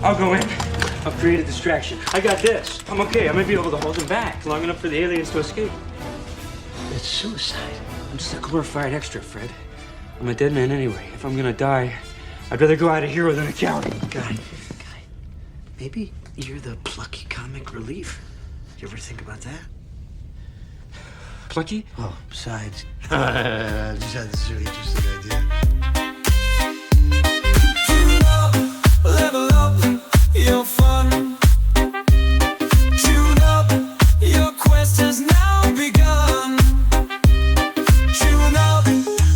I'll go in. I'll create a distraction. I got this. I'm okay. I might be able to hold them back long enough for the aliens to escape. It's suicide. I'm just a glorified extra, Fred. I'm a dead man anyway. If I'm gonna die, I'd rather go out a hero than a coward. Guy, maybe you're the plucky comic relief. You ever think about that? Plucky? Oh, besides, I just had this really interesting idea. Level up your fun. Tune up, your quest has now begun. Tune up,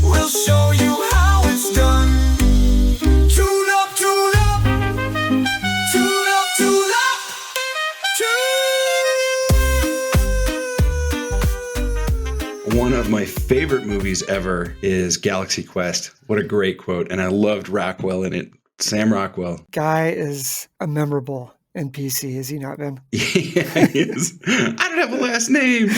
we'll show you how it's done. Tune up, tune up. Tune up, tune up. One of my favorite movies ever is Galaxy Quest. What a great quote. And I loved Rockwell in it. Sam Rockwell. Guy is a memorable NPC, has he not been? Yeah, he is. I don't have a last name.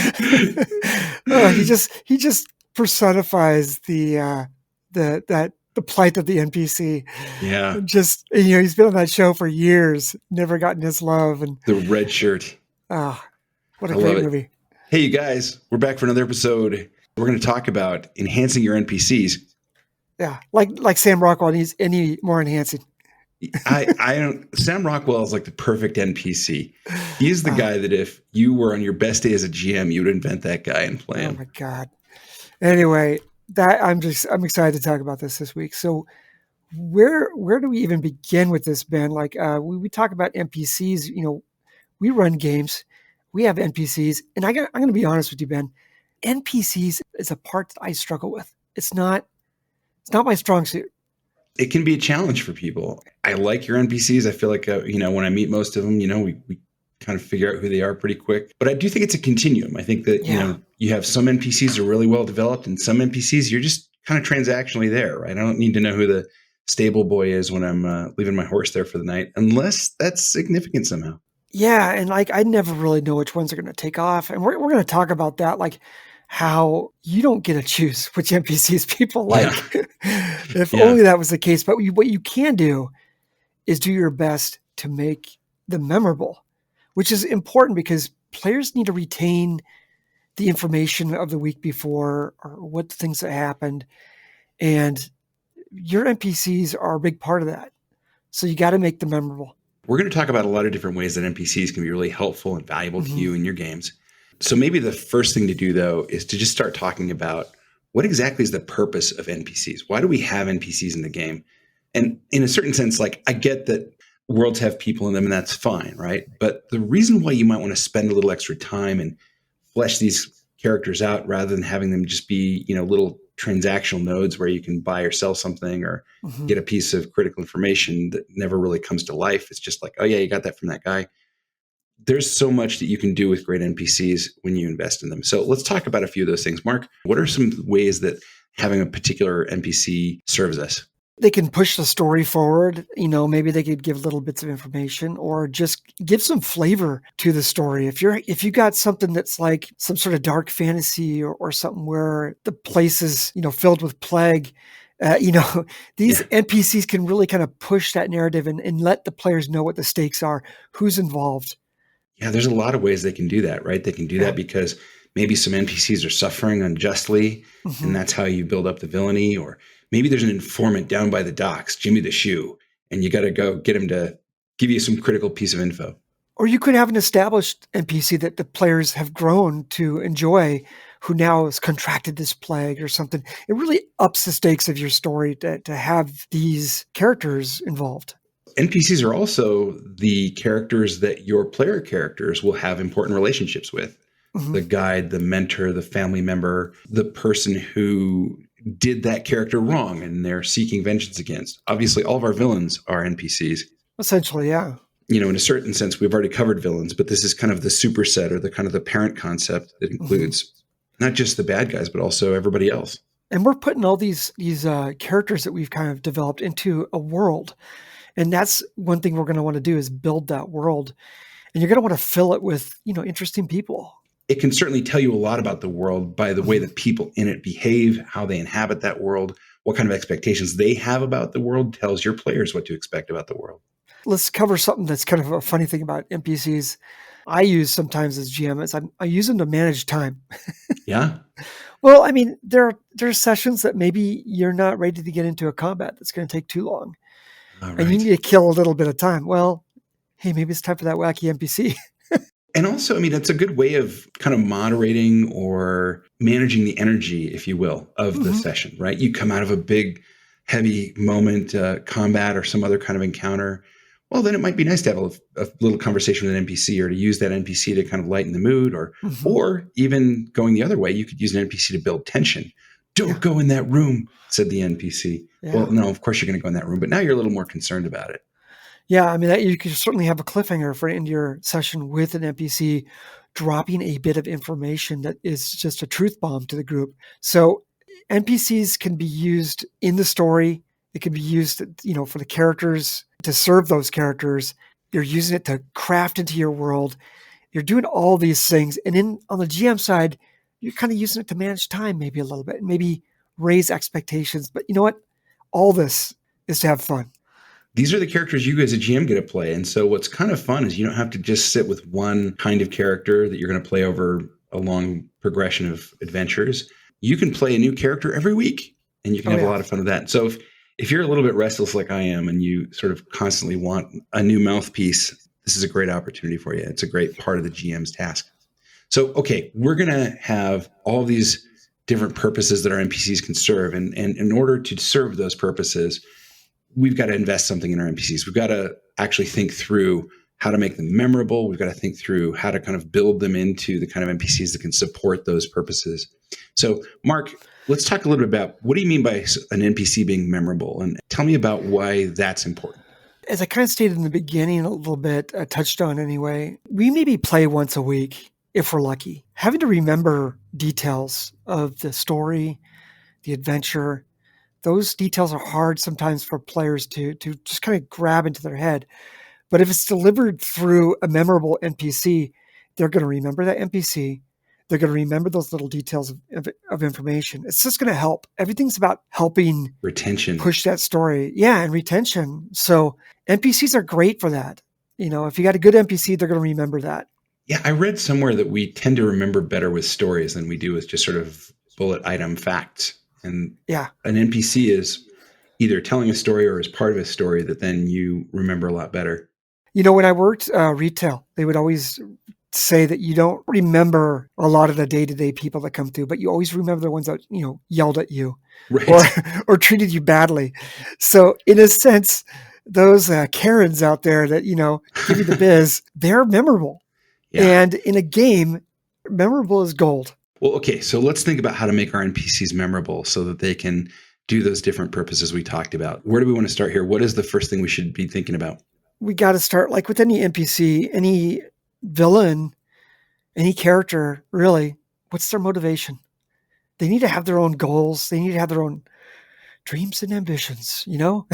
He just personifies the plight of the NPC. Yeah. Just, he's been on that show for years, never gotten his love. And The red shirt. what a I great love it. movie. Hey, you guys, we're back for another episode. We're going to talk about enhancing your NPCs. Yeah, like Sam Rockwell needs any more enhancing. I don't. Sam Rockwell is like the perfect NPC. He's the guy that if you were on your best day as a GM, you would invent that guy and play him. Oh my God. Anyway, I'm excited to talk about this week. So where do we even begin with this, Ben? Like we talk about NPCs, we run games, we have NPCs, and I'm going to be honest with you, Ben. NPCs is a part that I struggle with. It's not my strong suit. It can be a challenge for people. I like your NPCs. I feel like, when I meet most of them, we kind of figure out who they are pretty quick. But I do think it's a continuum. I think that, you have some NPCs that are really well developed and some NPCs, you're just kind of transactionally there, right? I don't need to know who the stable boy is when I'm leaving my horse there for the night, unless that's significant somehow. Yeah. And I never really know which ones are going to take off. And we're going to talk about that, like how you don't get to choose which NPCs people like. If only that was the case. But what you can do is do your best to make them memorable, which is important because players need to retain the information of the week before or what things that happened. And your NPCs are a big part of that. So you got to make them memorable. We're going to talk about a lot of different ways that NPCs can be really helpful and valuable to you in your games. So maybe the first thing to do, though, is to just start talking about what exactly is the purpose of NPCs? Why do we have NPCs in the game? And in a certain sense, like I get that worlds have people in them and that's fine, right? But the reason why you might want to spend a little extra time and flesh these characters out rather than having them just be, little transactional nodes where you can buy or sell something or get a piece of critical information that never really comes to life. It's just like, oh yeah, you got that from that guy. There's so much that you can do with great NPCs when you invest in them. So let's talk about a few of those things. Mark, what are some ways that having a particular NPC serves us? They can push the story forward. Maybe they could give little bits of information or just give some flavor to the story. If you got something that's like some sort of dark fantasy or something where the place is, filled with plague, these NPCs can really kind of push that narrative and let the players know what the stakes are, who's involved. Yeah, there's a lot of ways they can do that, right? They can do that because maybe some NPCs are suffering unjustly, and that's how you build up the villainy. Or maybe there's an informant down by the docks, Jimmy the Shoe, and you got to go get him to give you some critical piece of info. Or you could have an established NPC that the players have grown to enjoy, who now has contracted this plague or something. It really ups the stakes of your story to have these characters involved. NPCs are also the characters that your player characters will have important relationships with. The guide, the mentor, the family member, the person who did that character wrong and they're seeking vengeance against. Obviously, all of our villains are NPCs. Essentially, yeah. In a certain sense, we've already covered villains, but this is kind of the superset or the kind of the parent concept that includes not just the bad guys, but also everybody else. And we're putting all these characters that we've kind of developed into a world. And that's one thing we're going to want to do is build that world. And you're going to want to fill it with, interesting people. It can certainly tell you a lot about the world by the way that people in it behave, how they inhabit that world, what kind of expectations they have about the world tells your players what to expect about the world. Let's cover something that's kind of a funny thing about NPCs. I use sometimes as GM is I use them to manage time. Yeah. Well, I mean, there are sessions that maybe you're not ready to get into a combat that's going to take too long, All and you right. need to kill a little bit of time. Well, hey, maybe it's time for that wacky NPC. And also, I mean, it's a good way of kind of moderating or managing the energy, if you will, of the Mhm. session, right? You come out of a big, heavy moment, combat or some other kind of encounter. Well, then it might be nice to have a little conversation with an NPC or to use that NPC to kind of lighten the mood, Mhm. or even going the other way, you could use an NPC to build tension. Don't Yeah. go in that room, said the NPC. Yeah. Well, no, of course you're going to go in that room, but now you're a little more concerned about it. Yeah, I mean, you could certainly have a cliffhanger for end your session with an NPC dropping a bit of information that is just a truth bomb to the group. So NPCs can be used in the story. It can be used, for the characters to serve those characters. You're using it to craft into your world. You're doing all these things. And then on the GM side, you're kind of using it to manage time maybe a little bit and maybe raise expectations. But you know what? All this is to have fun. These are the characters you as a GM get to play. And so what's kind of fun is you don't have to just sit with one kind of character that you're going to play over a long progression of adventures. You can play a new character every week and you can Oh, have a yeah. lot of fun with that. So if you're a little bit restless like I am and you sort of constantly want a new mouthpiece, this is a great opportunity for you. It's a great part of the GM's task. So, okay, we're going to have all these different purposes that our NPCs can serve. And in order to serve those purposes, we've got to invest something in our NPCs. We've got to actually think through how to make them memorable. We've got to think through how to kind of build them into the kind of NPCs that can support those purposes. So, Mark, let's talk a little bit about what do you mean by an NPC being memorable? And tell me about why that's important. As I kind of stated in the beginning a little bit, touched on anyway, we maybe play once a week if we're lucky. Having to remember details of the story, the adventure, those details are hard sometimes for players to just kind of grab into their head. But if it's delivered through a memorable NPC, they're going to remember that NPC. They're going to remember those little details of information. It's just going to help. Everything's about helping Retention. push that story. Yeah, and retention. So NPCs are great for that. If you got a good NPC, they're going to remember that. Yeah, I read somewhere that we tend to remember better with stories than we do with just sort of bullet item facts. And Yeah. an NPC is either telling a story or is part of a story that then you remember a lot better. When I worked retail, they would always say that you don't remember a lot of the day-to-day people that come through, but you always remember the ones that, yelled at you Right. or treated you badly. So in a sense, those Karens out there that, give you the biz, they're memorable. Yeah. And in a game, memorable is gold. Well, okay, so let's think about how to make our NPCs memorable so that they can do those different purposes we talked about. Where do we want to start here? What is the first thing we should be thinking about? We got to start like with any NPC, any villain, any character, really, what's their motivation? They need to have their own goals. They need to have their own dreams and ambitions, Are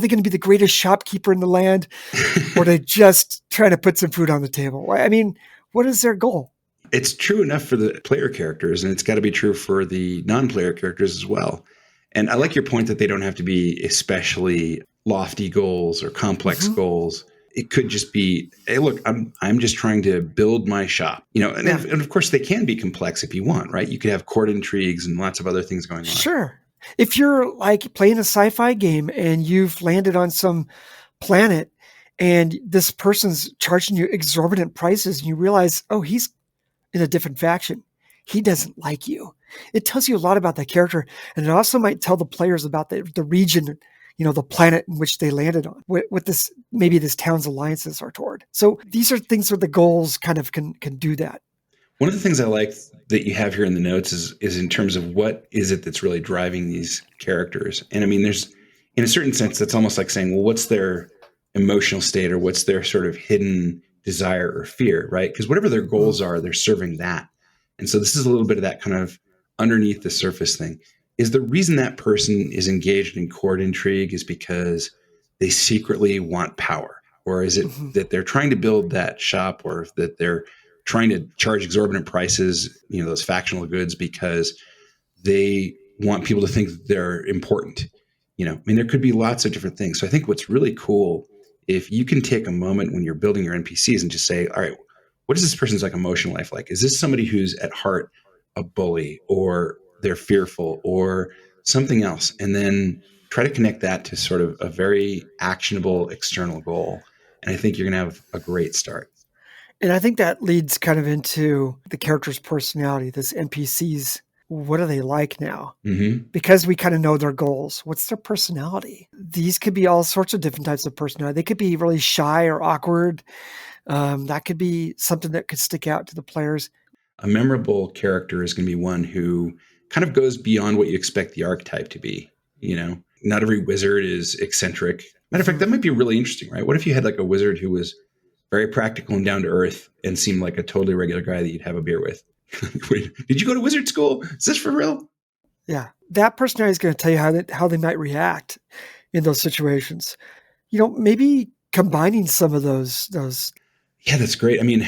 they going to be the greatest shopkeeper in the land? Or are they just trying to put some food on the table? I mean, what is their goal? It's true enough for the player characters, and it's got to be true for the non-player characters as well. And I like your point that they don't have to be especially lofty goals or complex goals. It could just be, hey, look, I'm just trying to build my shop, and of course they can be complex if you want, right? You could have court intrigues and lots of other things going on. Sure. If you're like playing a sci-fi game and you've landed on some planet and this person's charging you exorbitant prices and you realize, oh, he's in a different faction. He doesn't like you. It tells you a lot about that character. And it also might tell the players about the region, the planet in which they landed on, what maybe this town's alliances are toward. So these are things where the goals kind of can do that. One of the things I like that you have here in the notes is in terms of what is it that's really driving these characters. And I mean, there's, in a certain sense, that's almost like saying, well, what's their emotional state or what's their sort of hidden desire or fear, right? Because whatever their goals are, they're serving that. And so this is a little bit of that kind of underneath the surface thing. Is the reason that person is engaged in court intrigue is because they secretly want power? Or is it that they're trying to build that shop, or that they're trying to charge exorbitant prices, those factional goods, because they want people to think that they're important? I mean, there could be lots of different things. So I think what's really cool if you can take a moment when you're building your NPCs and just say, all right, what is this person's like emotional life like? Is this somebody who's at heart a bully, or they're fearful, or something else? And then try to connect that to sort of a very actionable external goal. And I think you're going to have a great start. And I think that leads kind of into the character's personality, this NPCs. What are they like now? Mm-hmm. Because we kind of know their goals. What's their personality? These could be all sorts of different types of personality. They could be really shy or awkward. That could be something that could stick out to the players. A memorable character is going to be one who kind of goes beyond what you expect the archetype to be. You know, not every wizard is eccentric. Matter of fact, that might be really interesting, right? What if you had like a wizard who was very practical and down to earth and seemed like a totally regular guy that you'd have a beer with? Wait, did you go to wizard school? Is this for real? Yeah. That personality is going to tell you how they might react in those situations. You know, maybe combining some of those. Yeah, that's great. I mean,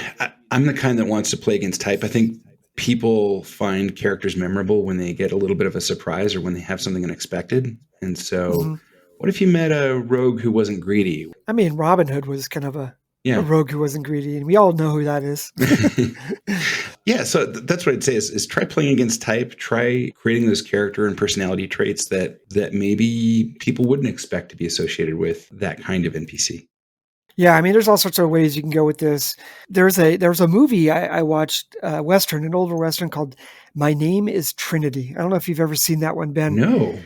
I'm the kind that wants to play against type. I think people find characters memorable when they get a little bit of a surprise or when they have something unexpected. And so what if you met a rogue who wasn't greedy? I mean, Robin Hood was kind of a rogue who wasn't greedy, and we all know who that is. Yeah, so that's what I'd say is try playing against type, try creating those character and personality traits that maybe people wouldn't expect to be associated with that kind of NPC. Yeah, I mean, there's all sorts of ways you can go with this. There was a movie I watched, Western, an older Western called My Name is Trinity. I don't know if you've ever seen that one, Ben. No.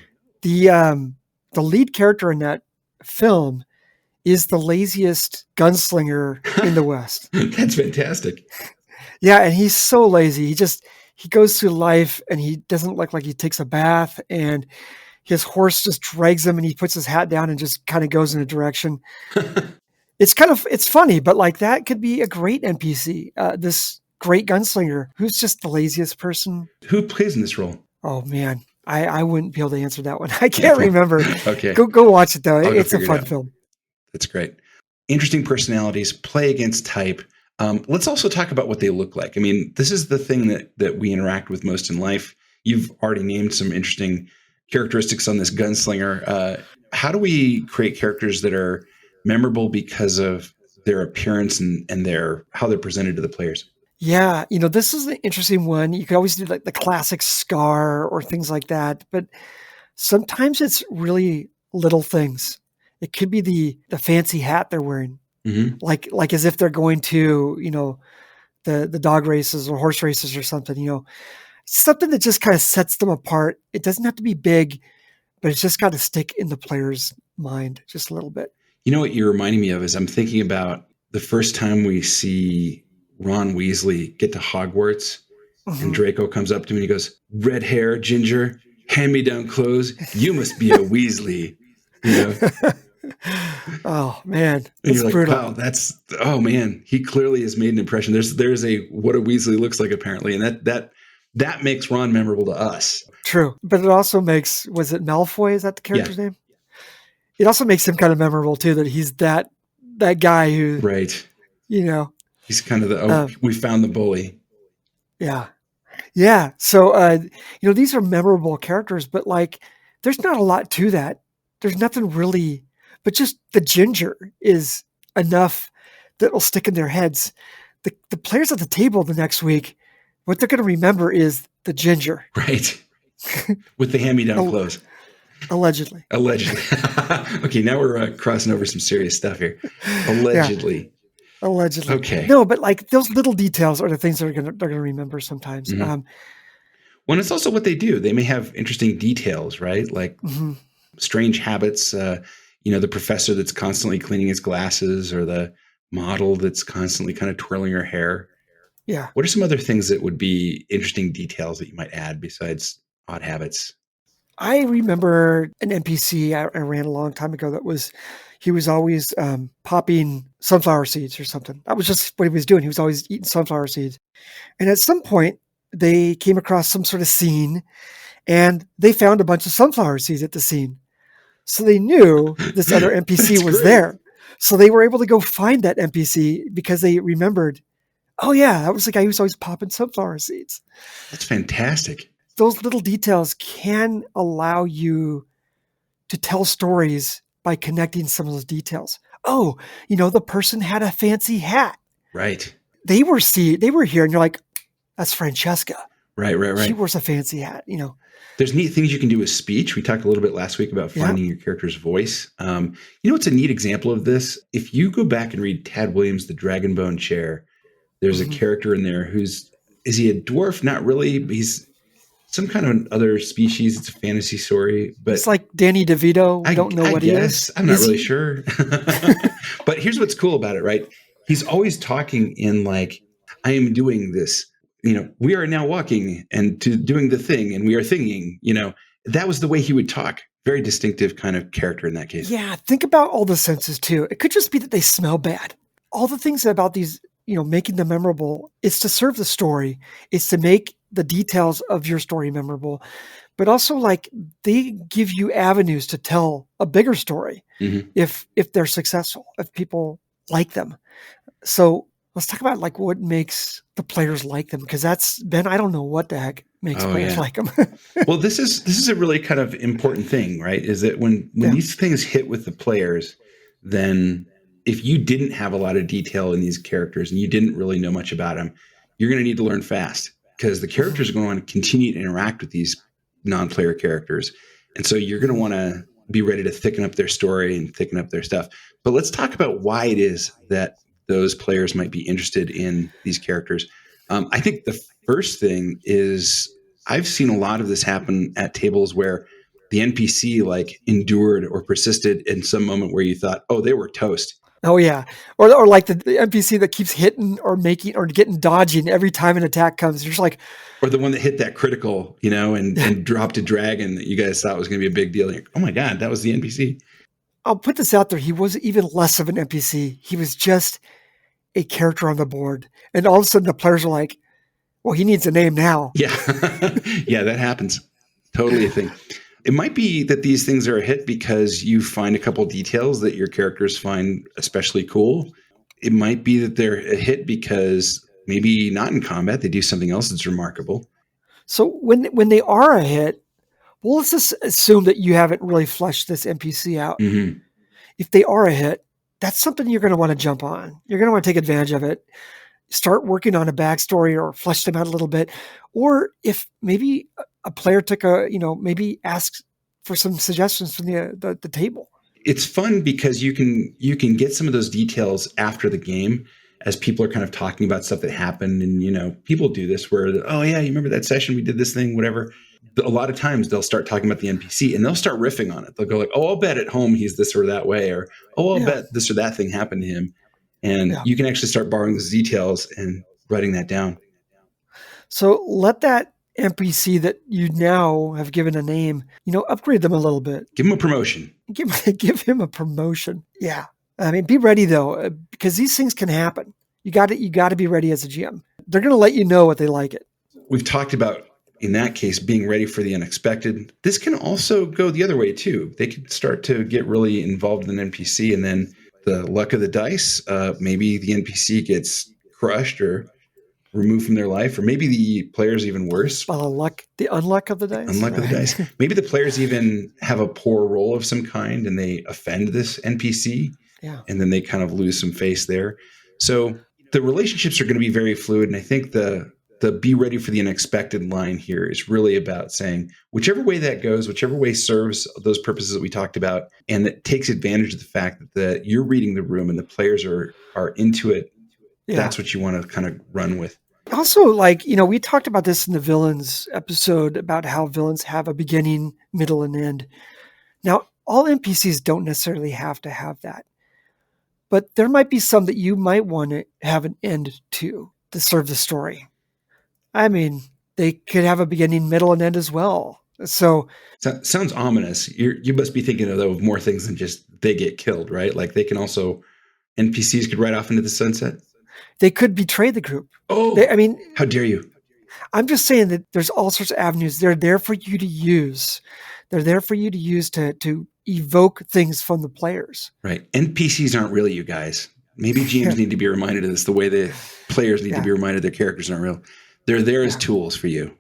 The lead character in that film is the laziest gunslinger in the West. That's fantastic. Yeah, and he's so lazy. He goes through life and he doesn't look like he takes a bath, and his horse just drags him and he puts his hat down and just kind of goes in a direction. It's funny, but like that could be a great NPC. This great gunslinger who's just the laziest person. Who plays in this role? Oh man, I wouldn't be able to answer that one. I can't remember. Okay. Go watch it though. I'll It's a figure it fun out. film. That's great. Interesting personalities, play against type. Let's also talk about what they look like. I mean, this is the thing that we interact with most in life. You've already named some interesting characteristics on this gunslinger. How do we create characters that are memorable because of their appearance and how they're presented to the players? Yeah, this is an interesting one. You could always do like the classic scar or things like that, but sometimes it's really little things. It could be the fancy hat they're wearing, like as if they're going to, the dog races or horse races or something. Something that just kind of sets them apart. It doesn't have to be big, but it's just got to stick in the player's mind just a little bit. You know what you're reminding me of is I'm thinking about the first time we see Ron Weasley get to Hogwarts and Draco comes up to him and he goes, "Red hair, ginger, hand-me-down clothes. You must be a Weasley." Oh man, and you're like, brutal. wow, oh man, he clearly has made an impression. There's a what a Weasley looks like apparently, and that makes Ron memorable to us. True, but it also makes, was it Malfoy? Is that the character's name? It also makes him kind of memorable too, that he's that guy who, right? He's kind of we found the bully. Yeah. So these are memorable characters, but like, there's not a lot to that. There's nothing really, but just the ginger is enough that will stick in their heads. The players at the table the next week, what they're going to remember is the ginger, right? With the hand-me-down clothes. Allegedly. Okay, now we're crossing over some serious stuff here. Allegedly. Yeah. Allegedly. Okay. No, but like those little details are the things they're gonna remember sometimes. Well, it's also what they do. They may have interesting details, right? Like strange habits. The professor that's constantly cleaning his glasses, or the model that's constantly kind of twirling her hair. Yeah. What are some other things that would be interesting details that you might add besides odd habits? I remember an NPC I ran a long time ago he was always popping sunflower seeds or something. That was just what he was doing. He was always eating sunflower seeds. And at some point, they came across some sort of scene, and they found a bunch of sunflower seeds at the scene. So they knew this other NPC was there. So they were able to go find that NPC because they remembered, oh yeah, that was the guy who was always popping sunflower seeds. That's fantastic. Those little details can allow you to tell stories by connecting some of those details. oh, the person had a fancy hat. Right. They were here, and you're like, that's Francesca. Right. She wears a fancy hat. There's neat things you can do with speech. We talked a little bit last week about finding your character's voice. What's a neat example of this? If you go back and read Tad Williams' The Dragonbone Chair, there's a character in there is he a dwarf? Not really. He's some kind of other species. It's a fantasy story. But it's like Danny DeVito. I don't know what he is. I'm not really sure. But here's what's cool about it, right? He's always talking in like, I am doing this. We are now walking and to doing the thing, and we are thinking, that was the way he would talk. Very distinctive kind of character in that case. Yeah. Think about all the senses too. It could just be that they smell bad. All the things about these, making them memorable, it's to serve the story. It's to make the details of your story memorable, but also like they give you avenues to tell a bigger story if they're successful, if people like them. So let's talk about like what makes the players like them, because that's Ben. I don't know what the heck makes players like them. Well, this is a really kind of important thing, right? Is that when these things hit with the players, then if you didn't have a lot of detail in these characters and you didn't really know much about them, you're going to need to learn fast, because the characters are going to want to continue to interact with these non-player characters, and so you're going to want to be ready to thicken up their story and thicken up their stuff. But let's talk about why it is that those players might be interested in these characters. I think the first thing is I've seen a lot of this happen at tables where the NPC like endured or persisted in some moment where you thought, oh, they were toast. Oh yeah. Or like the NPC that keeps hitting or making or getting dodging every time an attack comes. You're just like, or the one that hit that critical, and dropped a dragon that you guys thought was going to be a big deal. Like, oh my God, that was the NPC. I'll put this out there. He was even less of an NPC. He was just a character on the board. And all of a sudden the players are like, well, he needs a name now. Yeah. Yeah, that happens. Totally a thing. It might be that these things are a hit because you find a couple of details that your characters find especially cool. It might be that they're a hit because maybe not in combat, they do something else that's remarkable. So when they are a hit, well, let's just assume that you haven't really fleshed this NPC out. Mm-hmm. If they are a hit, that's something you're going to want to jump on. You're going to want to take advantage of it. Start working on a backstory or flesh them out a little bit. Or if maybe a player took maybe asks for some suggestions from the table. It's fun because you can get some of those details after the game as people are kind of talking about stuff that happened. And, people do this where, oh yeah, you remember that session? We did this thing, whatever. A lot of times they'll start talking about the NPC and they'll start riffing on it. They'll go like, oh, I'll bet at home he's this or that way, or, oh, I'll bet this or that thing happened to him. And you can actually start borrowing those details and writing that down. So let that NPC that you now have given a name, upgrade them a little bit. Give him a promotion. Give him a promotion. Yeah. I mean, be ready though, because these things can happen. You got to be ready as a GM. They're going to let you know what they like it. We've talked about, in that case, being ready for the unexpected. This can also go the other way too. They could start to get really involved in an NPC, and then the luck of the dice, maybe the NPC gets crushed or removed from their life, or maybe the player's even worse. The unluck of the dice. Unluck of the dice. Maybe the players even have a poor roll of some kind and they offend this NPC. Yeah. And then they kind of lose some face there. So the relationships are going to be very fluid. And I think the be ready for the unexpected line here is really about saying, whichever way that goes, whichever way serves those purposes that we talked about, and that takes advantage of the fact that you're reading the room and the players are into it. Yeah. That's what you want to kind of run with. Also, we talked about this in the villains episode about how villains have a beginning, middle, and end. Now, all NPCs don't necessarily have to have that. But there might be some that you might want to have an end to serve the story. I mean, they could have a beginning, middle, and end as well. So sounds ominous. You must be thinking of more things than just they get killed, right? Like they can also, NPCs could ride off into the sunset. They could betray the group. Oh, how dare you? I'm just saying that there's all sorts of avenues. They're there for you to use. They're there for you to use to evoke things from the players. Right. NPCs aren't real, you guys. Maybe GMs need to be reminded of this the way the players need to be reminded their characters aren't real. They're there as tools for you.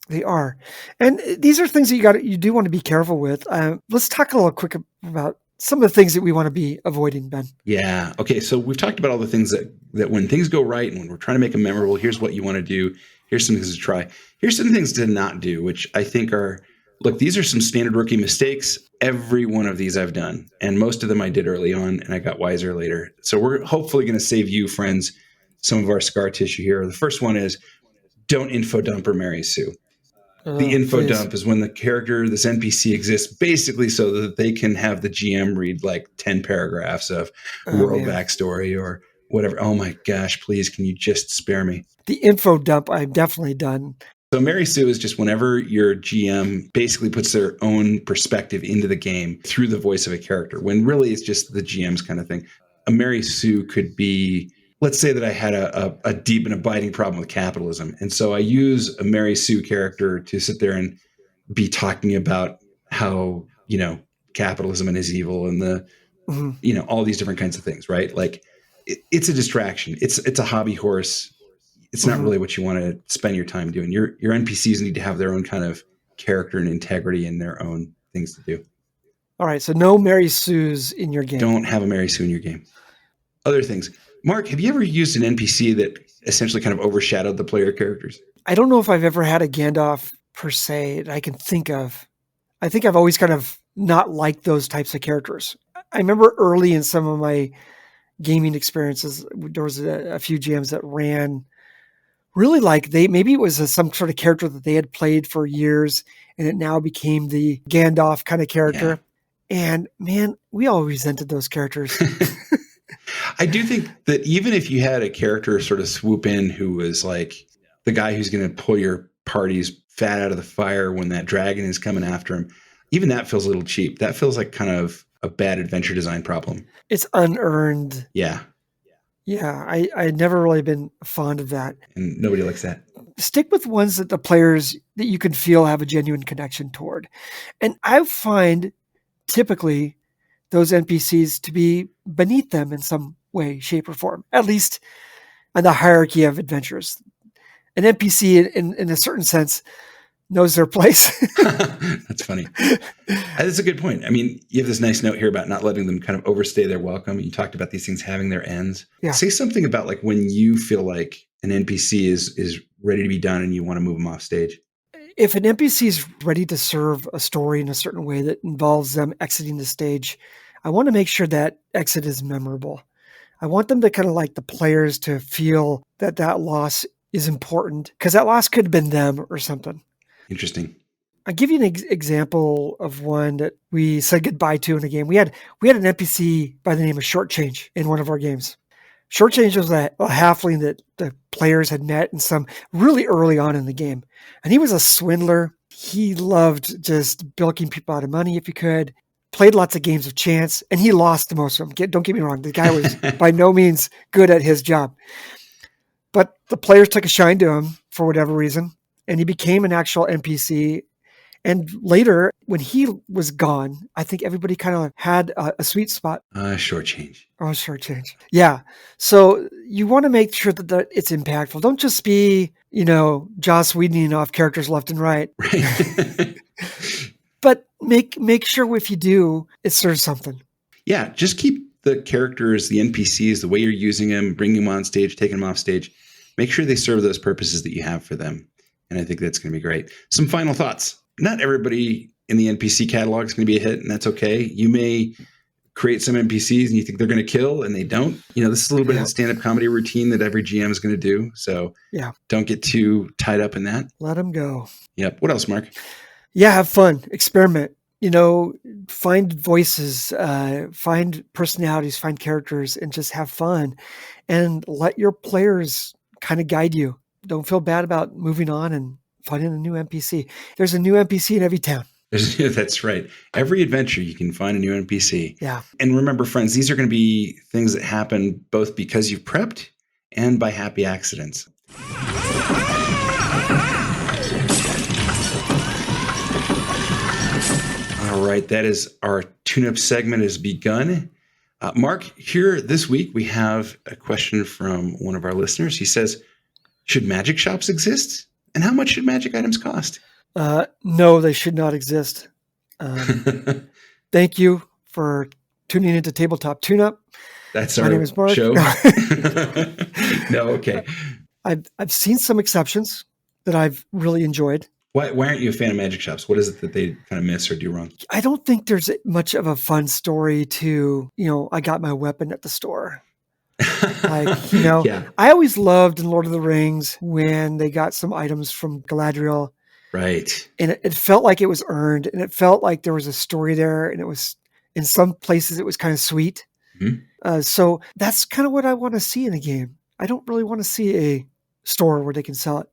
They are. And these are things that you do want to be careful with. Let's talk a little quick about some of the things that we want to be avoiding, Ben. Yeah. Okay. So we've talked about all the things that when things go right and when we're trying to make them memorable, here's what you want to do. Here's some things to try. Here's some things to not do, which I think are, look, these are some standard rookie mistakes. Every one of these I've done, and most of them I did early on and I got wiser later. So we're hopefully going to save you, friends, some of our scar tissue here. The first one is don't info dump or marry Sue. The info Please. dump is when the character, this NPC exists basically so that they can have the GM read like 10 paragraphs of world backstory or whatever. Oh my gosh, please, can you just spare me? The info dump I've definitely done. So Mary Sue is just whenever your GM basically puts their own perspective into the game through the voice of a character, when really it's just the GM's kind of thing. A Mary Sue could be, let's say that I had a deep and abiding problem with capitalism. And so I use a Mary Sue character to sit there and be talking about how, capitalism is evil and the, all these different kinds of things, right? Like it's a distraction. It's a hobby horse. It's not really what you want to spend your time doing. Your NPCs need to have their own kind of character and integrity and their own things to do. All right. So no Mary Sues in your game. Don't have a Mary Sue in your game. Other things. Mark, have you ever used an NPC that essentially kind of overshadowed the player characters? I don't know if I've ever had a Gandalf per se that I can think of. I think I've always kind of not liked those types of characters. I remember early in some of my gaming experiences, there was a few GMs that ran really like maybe it was some sort of character that they had played for years and it now became the Gandalf kind of character. Yeah. And man, we all resented those characters. I do think that even if you had a character sort of swoop in who was like the guy who's going to pull your party's fat out of the fire when that dragon is coming after him, even that feels a little cheap. That feels like kind of a bad adventure design problem. It's unearned. Yeah. Yeah, I had never really been fond of that. And nobody likes that. Stick with ones that the players that you can feel have a genuine connection toward. And I find typically those NPCs to be beneath them in some way, shape, or form, at least in the hierarchy of adventures. An NPC in a certain sense knows their place. That's funny. That's a good point. I mean, you have this nice note here about not letting them kind of overstay their welcome. You talked about these things having their ends. Yeah. Say something about like when you feel like an NPC is ready to be done and you want to move them off stage. If an NPC is ready to serve a story in a certain way that involves them exiting the stage, I want to make sure that exit is memorable. I want them to kind of like the players to feel that loss is important because that loss could have been them or something. Interesting. I'll give you an example of one that we said goodbye to in a game. We had an NPC by the name of Shortchange in one of our games. Shortchange was a halfling that the players had met in some really early on in the game. And he was a swindler. He loved just bilking people out of money if he could. Played lots of games of chance, and he lost the most of them. Don't get me wrong. The guy was by no means good at his job. But the players took a shine to him for whatever reason, and he became an actual NPC. And later, when he was gone, I think everybody kind of had a sweet spot. Shortchange. Oh, Shortchange. Yeah. So you want to make sure that it's impactful. Don't just be, Joss Whedon off characters left and right. Right. But make sure if you do, it serves something. Yeah. Just keep the characters, the NPCs, the way you're using them, bringing them on stage, taking them off stage. Make sure they serve those purposes that you have for them. And I think that's going to be great. Some final thoughts. Not everybody in the NPC catalog is going to be a hit, and that's okay. You may create some NPCs and you think they're going to kill, and they don't. This is a little bit of a stand-up comedy routine that every GM is going to do. So don't get too tied up in that. Let them go. Yep. What else, Mark? Yeah, have fun. Experiment. Find voices, find personalities, find characters, and just have fun. And let your players kind of guide you. Don't feel bad about moving on and finding a new NPC. There's a new NPC in every town. That's right. Every adventure, you can find a new NPC. Yeah. And remember, friends, these are going to be things that happen both because you've prepped and by happy accidents. All right. That is our tune-up segment has begun. Mark, here this week, we have a question from one of our listeners. He says, should magic shops exist? And how much should magic items cost? No, they should not exist. Thank you for tuning into Tabletop Tune Up. That's My our name is Mark. show. No, okay. I've seen some exceptions that I've really enjoyed. Why aren't you a fan of magic shops? What is it that they kind of miss or do wrong? I don't think there's much of a fun story to, I got my weapon at the store. Yeah. I always loved in Lord of the Rings when they got some items from Galadriel. Right. And it felt like it was earned, and it felt like there was a story there, and it was, in some places, it was kind of sweet. Mm-hmm. So that's kind of what I want to see in a game. I don't really want to see a store where they can sell it.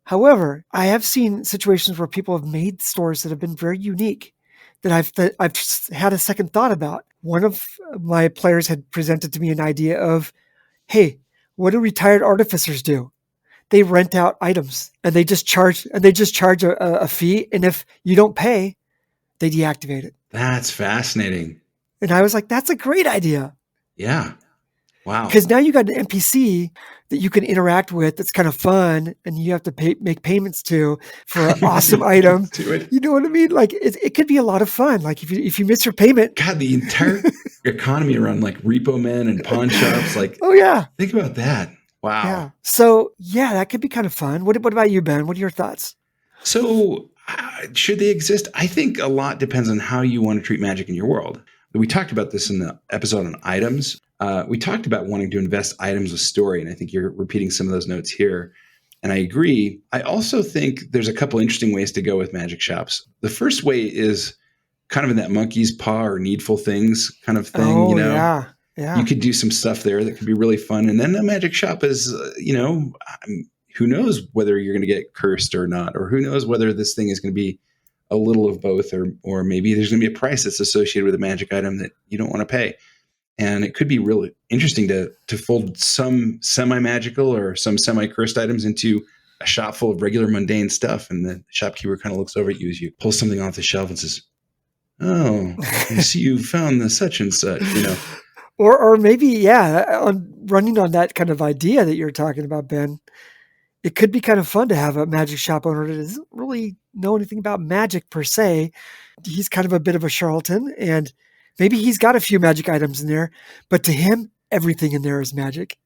However, I have seen situations where people have made stores that have been very unique that I've just had a second thought about. One of my players had presented to me an idea of, hey, what do retired artificers do? They rent out items and they just charge a fee. And if you don't pay, they deactivate it. That's fascinating. And I was like, that's a great idea. Yeah. Wow. Because now you got an NPC that you can interact with that's kind of fun, and you have to make payments to for an awesome item. Do it. You know what I mean? Like it could be a lot of fun. Like if you miss your payment. God, the entire economy around like repo men and pawn shops. Like, oh yeah. Think about that. Wow. Yeah. So yeah, that could be kind of fun. What about you, Ben? What are your thoughts? So should they exist? I think a lot depends on how you want to treat magic in your world. We talked about this in the episode on items. We talked about wanting to invest items with story, and I think you're repeating some of those notes here. And I agree. I also think there's a couple interesting ways to go with magic shops. The first way is kind of in that monkey's paw or needful things kind of thing. Oh, yeah. You could do some stuff there that could be really fun. And then a magic shop is, who knows whether you're going to get cursed or not, or who knows whether this thing is going to be a little of both, or maybe there's going to be a price that's associated with a magic item that you don't want to pay. And it could be really interesting to fold some semi-magical or some semi-cursed items into a shop full of regular mundane stuff. And the shopkeeper kind of looks over at you as you pull something off the shelf and says, "Oh, I see you found the such and such," Or maybe, running on that kind of idea that you're talking about, Ben, it could be kind of fun to have a magic shop owner that doesn't really know anything about magic per se. He's kind of a bit of a charlatan, and maybe he's got a few magic items in there, but to him, everything in there is magic.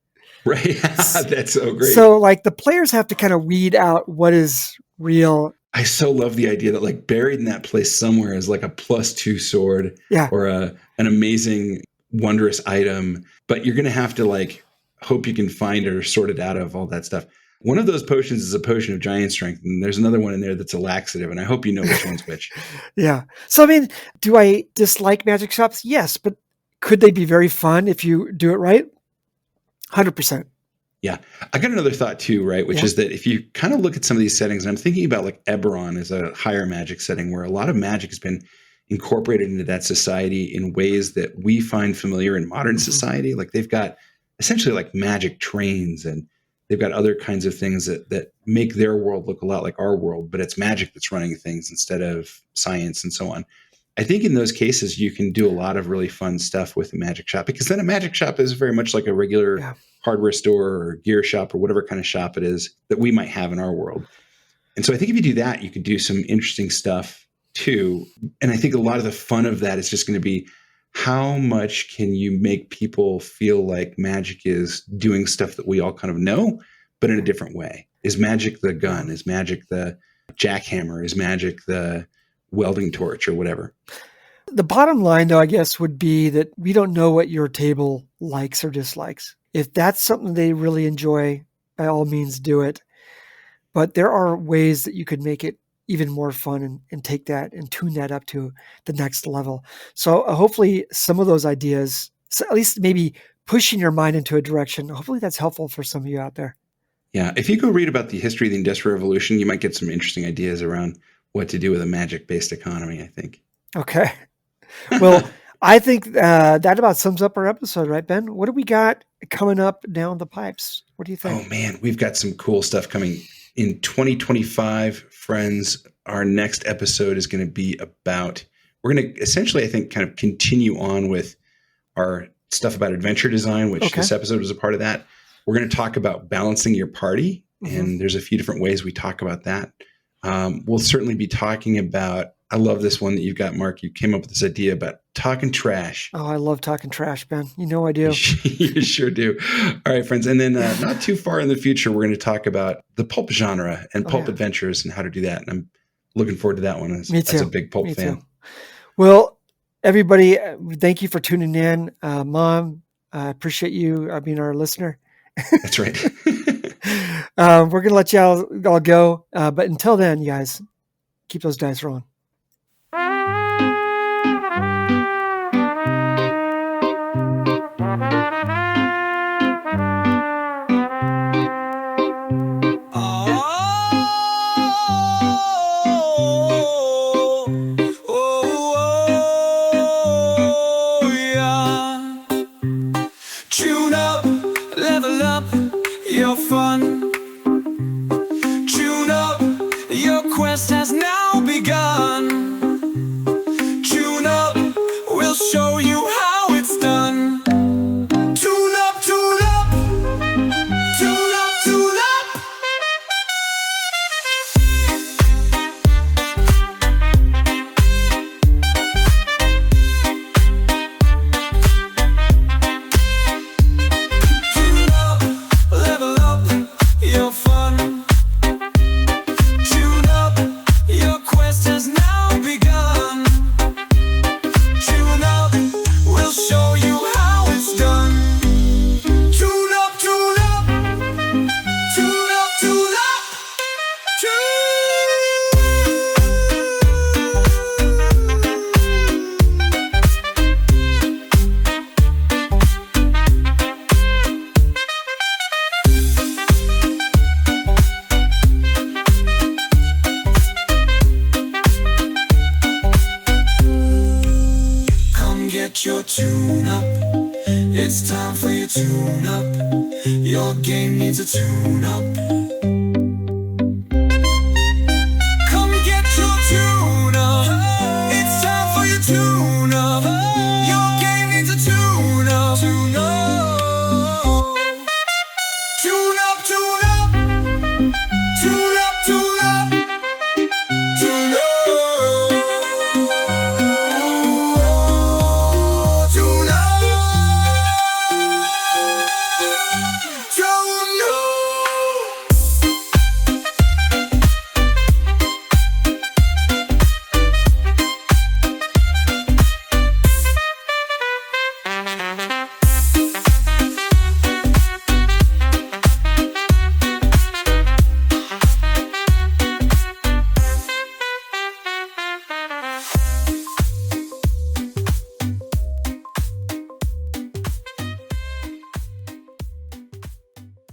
Right. That's so great. So like the players have to kind of weed out what is real. I so love the idea that like buried in that place somewhere is like a +2 sword or an amazing, wondrous item, but you're going to have to like hope you can find it or sort it out of all that stuff. One of those potions is a potion of giant strength, and there's another one in there that's a laxative, and I hope you know which one's which. Yeah. So, I mean, do I dislike magic shops? Yes, but could they be very fun if you do it right? 100%. Yeah. I got another thought too, right? Which is that if you kind of look at some of these settings, and I'm thinking about like Eberron as a higher magic setting where a lot of magic has been incorporated into that society in ways that we find familiar in modern society. Like they've got essentially like magic trains, and they've got other kinds of things that make their world look a lot like our world, but it's magic that's running things instead of science and so on. I think in those cases, you can do a lot of really fun stuff with a magic shop, because then a magic shop is very much like a regular hardware store or gear shop or whatever kind of shop it is that we might have in our world. And so I think if you do that, you could do some interesting stuff too. And I think a lot of the fun of that is just going to be how much can you make people feel like magic is doing stuff that we all kind of know, but in a different way? Is magic the gun? Is magic the jackhammer? Is magic the welding torch or whatever? The bottom line, though, I guess, would be that we don't know what your table likes or dislikes. If that's something they really enjoy, by all means do it. But there are ways that you could make it even more fun and take that and tune that up to the next level. So hopefully some of those ideas, so at least maybe pushing your mind into a direction, hopefully that's helpful for some of you out there. Yeah. If you go read about the history of the Industrial Revolution, you might get some interesting ideas around what to do with a magic-based economy, I think. Okay. Well, I think that about sums up our episode, right, Ben? What do we got coming up down the pipes? What do you think? Oh, man, we've got some cool stuff coming. In 2025, friends, our next episode is going to be about, we're going to essentially, I think, kind of continue on with our stuff about adventure design, which this episode was a part of that. We're going to talk about balancing your party, and there's a few different ways we talk about that. We'll certainly be talking about I love this one that you've got, Mark. You came up with this idea about talking trash. Oh, I love talking trash, Ben. You know I do. You sure do. All right, friends. And then not too far in the future, we're going to talk about the pulp genre and pulp adventures and how to do that. And I'm looking forward to that one as a big pulp fan. Too. Well, everybody, thank you for tuning in. Mom, I appreciate you being our listener. That's right. We're going to let you all go. But until then, you guys, keep those dice rolling. Tune up, level up your fun. Tune up, your quest has now begun. Tune up, we'll show you how it's done. Tune up, tune up, tune up, tune up. Tune up, level up your fun. Tune up, your quest has now begun. Tune up, we'll show you how it's done. Tune up, tune up, tune up, tune up, Come get your tune up. It's time for your tune up. Your game needs a tune up.